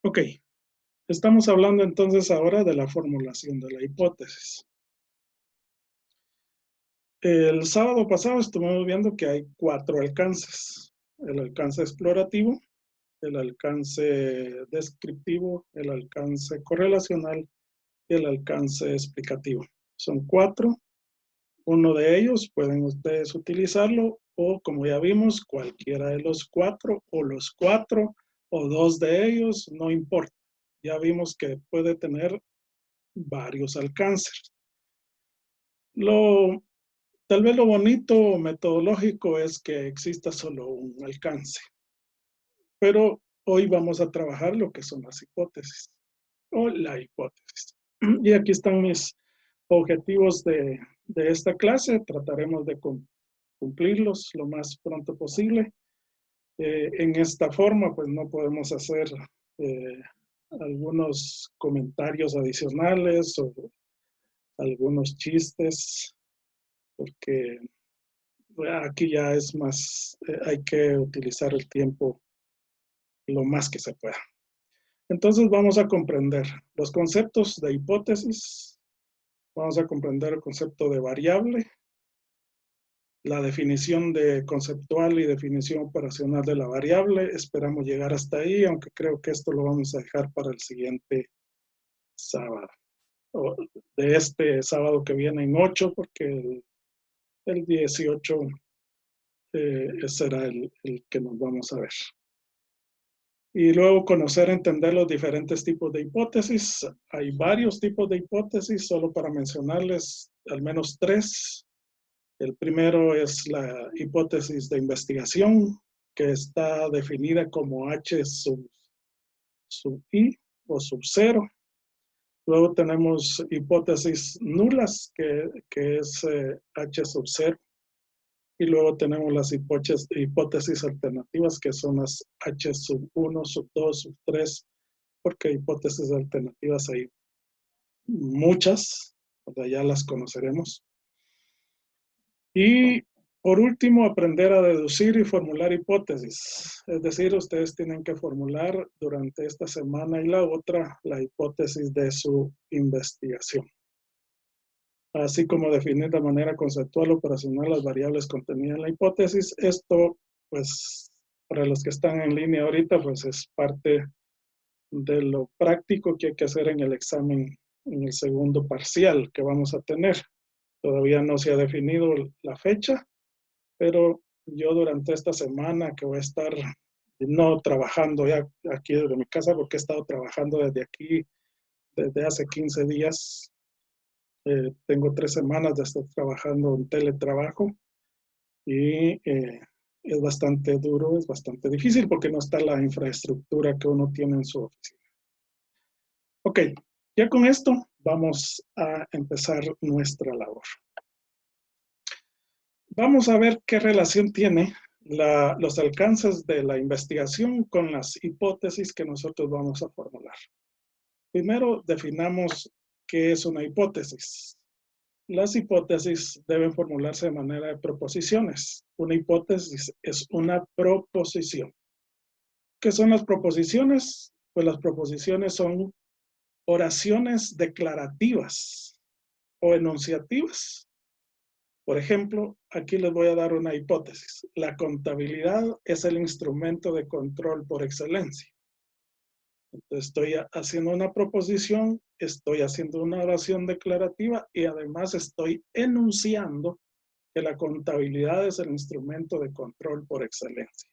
Ok, estamos hablando entonces ahora de la formulación de la hipótesis. El sábado pasado estuvimos viendo que hay 4 alcances: el alcance explorativo, el alcance descriptivo, el alcance correlacional y el alcance explicativo. Son 4. Uno de ellos pueden ustedes utilizarlo, o como ya vimos, cualquiera de los 4 o los 4 o 2 de ellos, no importa. Ya vimos que puede tener varios alcances. Tal vez lo bonito metodológico es que exista solo un alcance, pero hoy vamos a trabajar lo que son las hipótesis o la hipótesis. Y aquí están mis objetivos de esta clase. Trataremos de cumplirlos lo más pronto posible. En esta forma, pues no podemos hacer eh, algunos comentarios adicionales o algunos chistes, porque aquí ya es más, hay que utilizar el tiempo lo más que se pueda. Entonces vamos a comprender los conceptos de hipótesis, vamos a comprender el concepto de variable, la definición de conceptual y definición operacional de la variable. Esperamos llegar hasta ahí, aunque creo que esto lo vamos a dejar para el siguiente sábado, o de este sábado que viene en 8, porque el 18 será el que nos vamos a ver. Y luego conocer, entender los diferentes tipos de hipótesis. Hay varios tipos de hipótesis, solo para mencionarles al menos 3. El primero es la hipótesis de investigación, que está definida como H sub I o sub 0. Luego tenemos hipótesis nulas, que es H sub 0. Y luego tenemos las hipótesis alternativas, que son las H sub 1, sub 2, sub 3, porque hipótesis alternativas hay muchas, o sea, ya las conoceremos. Y por último, aprender a deducir y formular hipótesis. Es decir, ustedes tienen que formular durante esta semana y la otra la hipótesis de su investigación, así como definir de manera conceptual operacional las variables contenidas en la hipótesis. Esto, pues, para los que están en línea ahorita, pues es parte de lo práctico que hay que hacer en el examen, en el segundo parcial que vamos a tener. Todavía no se ha definido la fecha, pero yo durante esta semana que voy a estar no trabajando ya aquí desde mi casa, porque he estado trabajando desde aquí desde hace 15 días. Tengo 3 semanas de estar trabajando en teletrabajo y es bastante duro, es bastante difícil porque no está la infraestructura que uno tiene en su oficina. Ok, ya con esto vamos a empezar nuestra labor. Vamos a ver qué relación tiene los alcances de la investigación con las hipótesis que nosotros vamos a formular. Primero, definamos qué es una hipótesis. Las hipótesis deben formularse de manera de proposiciones. Una hipótesis es una proposición. ¿Qué son las proposiciones? Pues las proposiciones son oraciones declarativas o enunciativas. Por ejemplo, aquí les voy a dar una hipótesis. La contabilidad es el instrumento de control por excelencia. Entonces, estoy haciendo una proposición, estoy haciendo una oración declarativa y además estoy enunciando que la contabilidad es el instrumento de control por excelencia.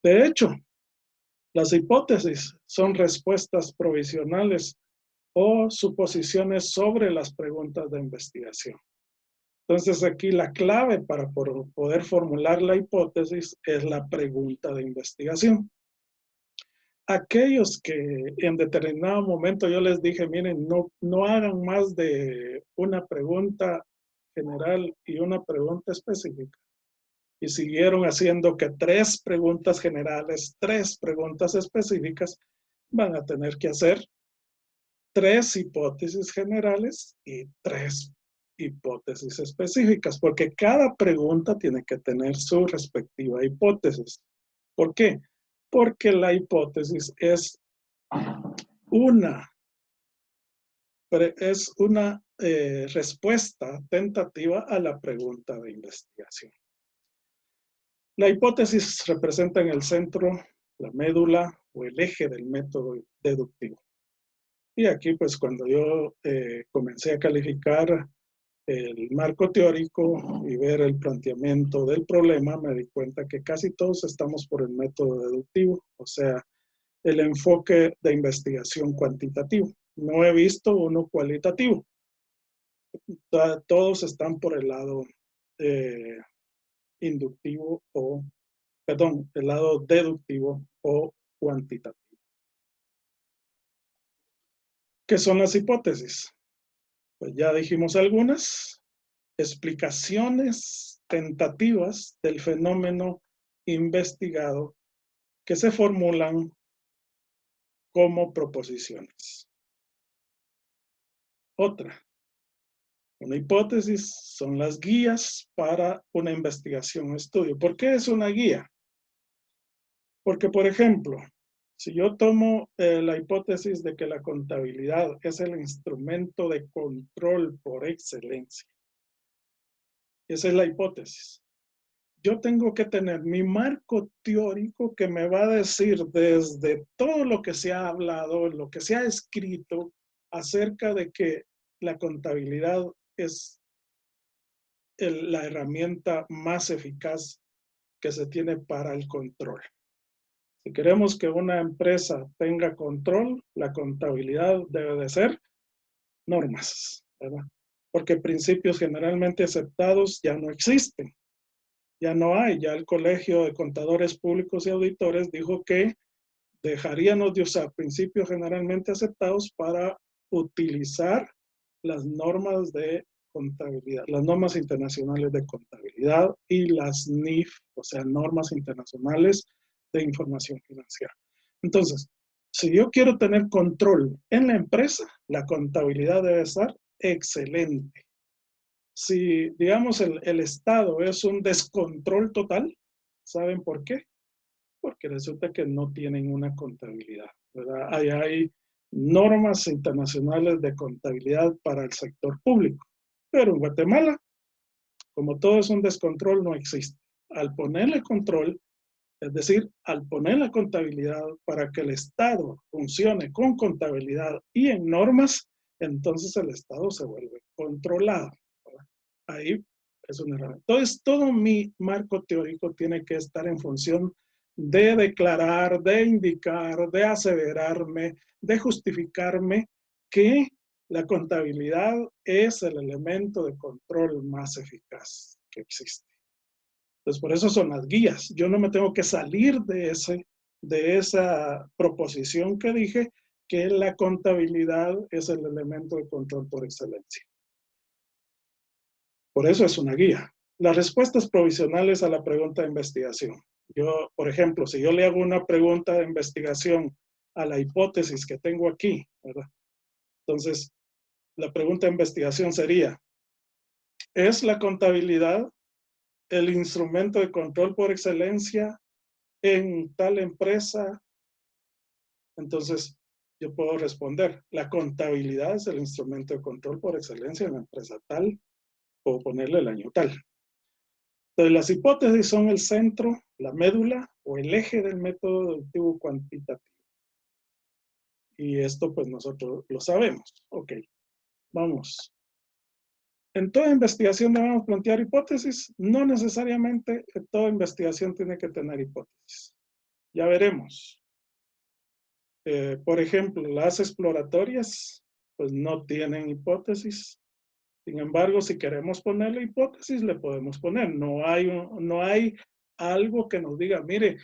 De hecho, las hipótesis son respuestas provisionales o suposiciones sobre las preguntas de investigación. Entonces, aquí la clave para poder formular la hipótesis es la pregunta de investigación. Aquellos que en determinado momento yo les dije, miren, no hagan más de una pregunta general y una pregunta específica, y siguieron haciendo que 3 preguntas generales, 3 preguntas específicas, van a tener que hacer 3 hipótesis generales y 3 hipótesis específicas, porque cada pregunta tiene que tener su respectiva hipótesis. ¿Por qué? Porque la hipótesis es una respuesta tentativa a la pregunta de investigación. La hipótesis representa en el centro la médula o el eje del método deductivo. Y aquí, pues, cuando yo comencé a calificar el marco teórico y ver el planteamiento del problema, me di cuenta que casi todos estamos por el método deductivo, o sea, el enfoque de investigación cuantitativo. No he visto uno cualitativo. Todos están por el lado inductivo o, perdón, el lado deductivo o cuantitativo. ¿Qué son las hipótesis? Pues ya dijimos algunas. Explicaciones tentativas del fenómeno investigado que se formulan como proposiciones. Otra, una hipótesis son las guías para una investigación o estudio. ¿Por qué es una guía? Porque, por ejemplo, si yo tomo la hipótesis de que la contabilidad es el instrumento de control por excelencia, esa es la hipótesis. Yo tengo que tener mi marco teórico que me va a decir desde todo lo que se ha hablado, lo que se ha escrito acerca de que la contabilidad es la herramienta más eficaz que se tiene para el control. Si queremos que una empresa tenga control, la contabilidad debe de ser normas, ¿verdad? Porque principios generalmente aceptados ya no existen. Ya no hay, ya el Colegio de Contadores Públicos y Auditores dijo que dejaríamos de usar principios generalmente aceptados para utilizar las normas de contabilidad, las normas internacionales de contabilidad y las NIF, o sea, normas internacionales de información financiera. Entonces, si yo quiero tener control en la empresa, la contabilidad debe estar excelente. Si, digamos, el Estado es un descontrol total, ¿saben por qué? Porque resulta que no tienen una contabilidad, ¿verdad? Hay normas internacionales de contabilidad para el sector público, pero en Guatemala, como todo es un descontrol, no existe. Al ponerle control, es decir, al poner la contabilidad para que el Estado funcione con contabilidad y en normas, entonces el Estado se vuelve controlado, ¿verdad? Ahí es una herramienta. Entonces, todo mi marco teórico tiene que estar en función de declarar, de indicar, de aseverarme, de justificarme que la contabilidad es el elemento de control más eficaz que existe. Entonces, por eso son las guías. Yo no me tengo que salir de esa proposición que dije, que la contabilidad es el elemento de control por excelencia. Por eso es una guía. Las respuestas provisionales a la pregunta de investigación. Yo, por ejemplo, si yo le hago una pregunta de investigación a la hipótesis que tengo aquí, ¿verdad? Entonces, la pregunta de investigación sería, ¿es la contabilidad el instrumento de control por excelencia en tal empresa? Entonces, yo puedo responder, la contabilidad es el instrumento de control por excelencia en la empresa tal, o ponerle el año tal. Entonces, las hipótesis son el centro, la médula o el eje del método deductivo cuantitativo. Y esto pues nosotros lo sabemos. Ok, vamos. ¿En toda investigación debemos plantear hipótesis? No necesariamente toda investigación tiene que tener hipótesis. Ya veremos. Por ejemplo, las exploratorias pues no tienen hipótesis. Sin embargo, si queremos ponerle hipótesis, le podemos poner. No hay algo que nos diga, mire,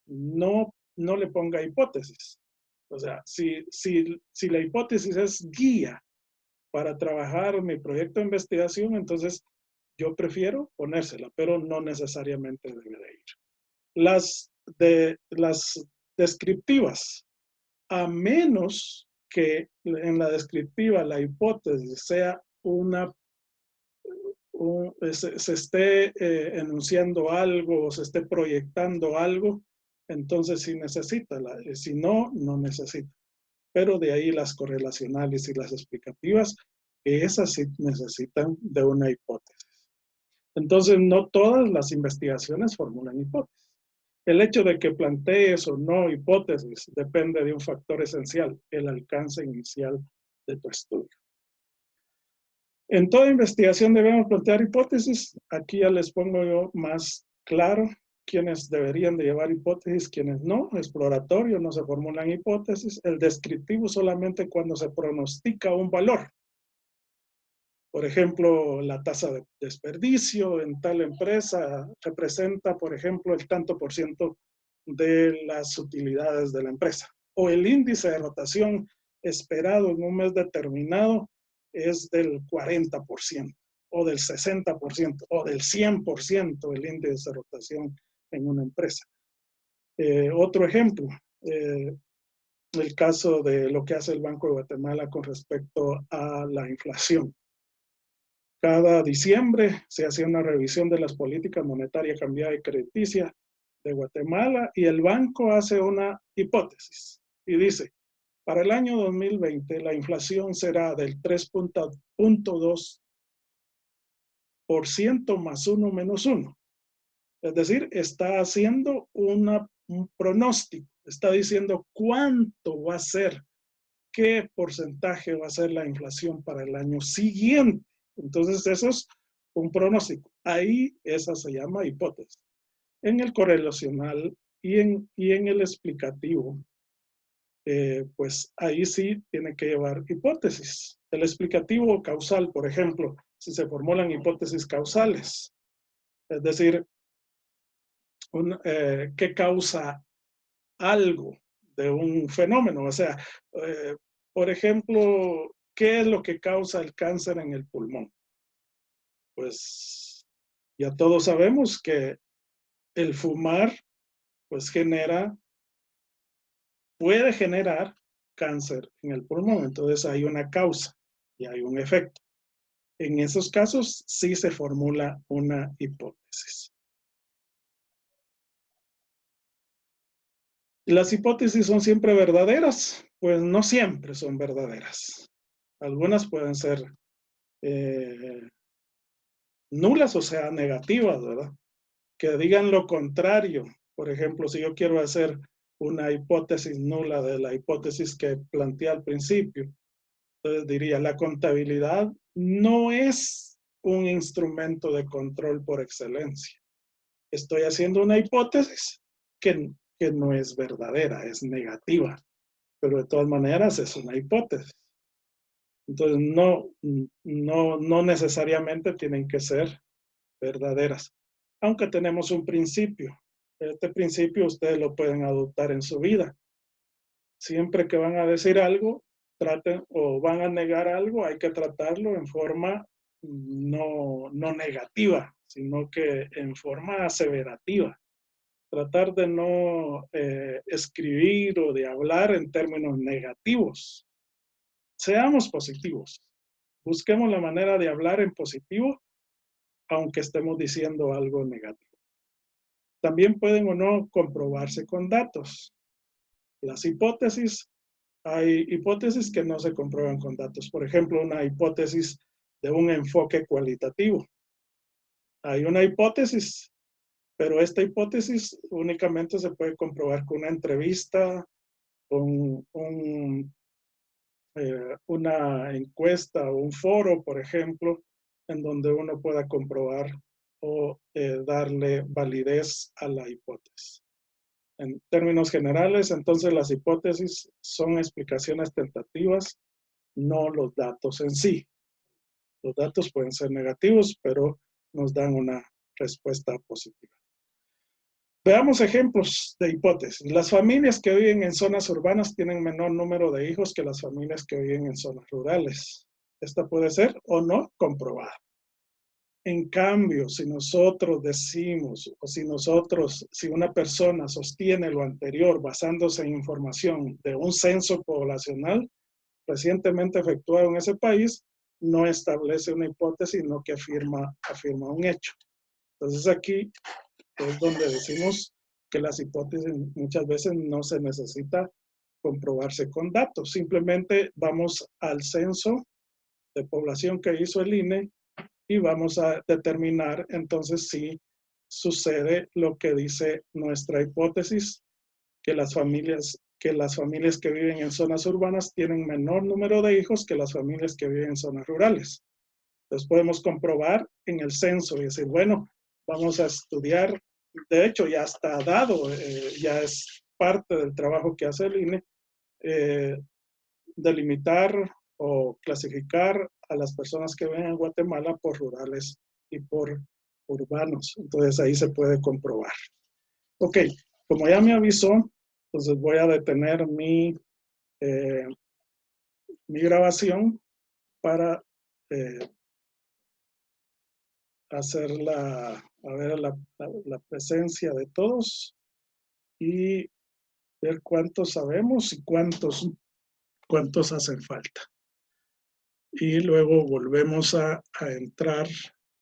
no le ponga hipótesis. O sea, si la hipótesis es guía para trabajar mi proyecto de investigación, entonces yo prefiero ponérsela, pero no necesariamente debe de ir. Las descriptivas, a menos que en la descriptiva la hipótesis sea se esté enunciando algo o se esté proyectando algo, entonces sí necesita, si no, no necesita. pero de ahí las correlacionales y las explicativas, que esas sí necesitan de una hipótesis. Entonces, no todas las investigaciones formulan hipótesis. El hecho de que plantees o no hipótesis depende de un factor esencial, el alcance inicial de tu estudio. En toda investigación debemos plantear hipótesis. Aquí ya les pongo yo más claro quiénes deberían de llevar hipótesis, quiénes no. Exploratorio, no se formulan hipótesis. El descriptivo solamente cuando se pronostica un valor. Por ejemplo, la tasa de desperdicio en tal empresa representa, por ejemplo, el tanto por ciento de las utilidades de la empresa. O el índice de rotación esperado en un mes determinado es del 40%, o del 60%, o del 100% el índice de rotación en una empresa. Otro ejemplo, el caso de lo que hace el Banco de Guatemala con respecto a la inflación. Cada diciembre se hacía una revisión de las políticas monetarias cambiaria y crediticia de Guatemala y el banco hace una hipótesis y dice, para el año 2020 la inflación será del 3.2% más 1 menos 1. Es decir, está haciendo un pronóstico, está diciendo cuánto va a ser, qué porcentaje va a ser la inflación para el año siguiente. Entonces, eso es un pronóstico. Ahí esa se llama hipótesis. En el correlacional y en el explicativo, pues ahí sí tiene que llevar hipótesis. El explicativo causal, por ejemplo, si se formulan hipótesis causales, es decir, ¿qué causa algo de un fenómeno? O sea, por ejemplo, ¿qué es lo que causa el cáncer en el pulmón? Pues ya todos sabemos que el fumar pues puede generar cáncer en el pulmón. Entonces hay una causa y hay un efecto. En esos casos sí se formula una hipótesis. ¿Las hipótesis son siempre verdaderas? Pues no siempre son verdaderas. Algunas pueden ser nulas, o sea, negativas, ¿verdad? Que digan lo contrario. Por ejemplo, si yo quiero hacer una hipótesis nula de la hipótesis que planteé al principio, entonces diría, la contabilidad no es un instrumento de control por excelencia. Estoy haciendo una hipótesis que no es verdadera, es negativa, pero de todas maneras es una hipótesis. Entonces, no necesariamente tienen que ser verdaderas, aunque tenemos un principio. Este principio ustedes lo pueden adoptar en su vida. Siempre que van a decir algo, traten o van a negar algo, hay que tratarlo en forma no negativa, sino que en forma aseverativa. Tratar de no escribir o de hablar en términos negativos. Seamos positivos. Busquemos la manera de hablar en positivo, aunque estemos diciendo algo negativo. También pueden o no comprobarse con datos. Las hipótesis, hay hipótesis que no se comprueban con datos. Por ejemplo, una hipótesis de un enfoque cualitativo. Hay una hipótesis, pero esta hipótesis únicamente se puede comprobar con una entrevista, con una encuesta o un foro, por ejemplo, en donde uno pueda comprobar o darle validez a la hipótesis. En términos generales, entonces las hipótesis son explicaciones tentativas, no los datos en sí. Los datos pueden ser negativos, pero nos dan una respuesta positiva. Veamos ejemplos de hipótesis. Las familias que viven en zonas urbanas tienen menor número de hijos que las familias que viven en zonas rurales. Esta puede ser o no comprobada. En cambio, si nosotros decimos, o si una persona sostiene lo anterior basándose en información de un censo poblacional recientemente efectuado en ese país, no establece una hipótesis, sino que afirma un hecho. Entonces aquí es donde decimos que las hipótesis muchas veces no se necesita comprobarse con datos. Simplemente vamos al censo de población que hizo el INE y vamos a determinar entonces si sucede lo que dice nuestra hipótesis, que las familias que viven en zonas urbanas tienen menor número de hijos que las familias que viven en zonas rurales. Entonces podemos comprobar en el censo y decir, bueno, vamos a estudiar, de hecho ya está dado, ya es parte del trabajo que hace el INE, delimitar o clasificar a las personas que viven en Guatemala por rurales y por urbanos. Entonces ahí se puede comprobar. Ok, como ya me avisó, entonces voy a detener mi grabación para hacer la presencia de todos y ver cuántos sabemos y cuántos hacen falta. Y luego volvemos a entrar